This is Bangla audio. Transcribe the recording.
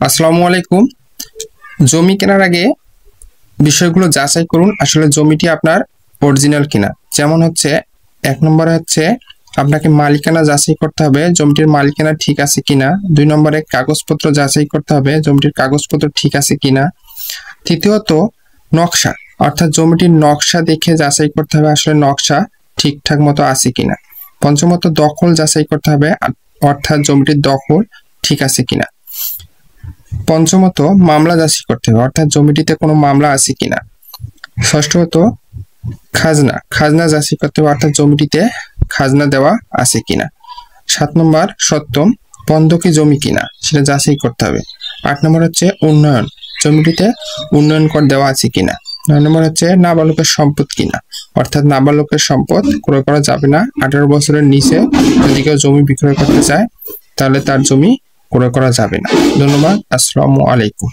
আসসালামু আলাইকুম। জমি কেনার আগে বিষয়গুলো যাচাই করুন আসলে জমিটি আপনার অরিজিনাল কিনা। যেমন হচ্ছে 1 নম্বরে হচ্ছে আপনাকে মালিকানা যাচাই করতে হবে জমিটির মালিকানা ঠিক আছে কিনা। 2 নম্বরে কাগজপত্র যাচাই করতে হবে জমিটির কাগজপত্র ঠিক আছে কিনা। তৃতীয়ত নকশা, অর্থাৎ জমিটির নকশা দেখে যাচাই করতে হবে আসলে নকশা ঠিকঠাক মতো আছে কিনা। পঞ্চমত দখল যাচাই করতে হবে, অর্থাৎ জমিটির দখল ঠিক আছে কিনা। পঞ্চমত মামলা যাচাই করতে হবে, অর্থাৎ জমিটিতে কোনো মামলা আছে কিনা। ষষ্ঠত খাজনা যাচাই করতে হবে, অর্থাৎ জমিটিতে খাজনা দেওয়া আছে কিনা। 7 নম্বর সপ্তম বন্ধকি জমি কিনা সেটা যাচাই করতে হবে। 8 নম্বর হচ্ছে উন্নয়ন, জমিটিতে উন্নয়ন কর দেওয়া আছে কিনা। 9 নম্বর হচ্ছে নাবালকের সম্পদ কিনা, অর্থাৎ নাবালকের সম্পদ ক্রয় করা যাবে না। 18 বছরের নিচে যদি কেউ জমি বিক্রয় করতে চায় তাহলে তার জমি ক্রয় করা যাবে না। ধন্যবাদ। আসসালামু আলাইকুম।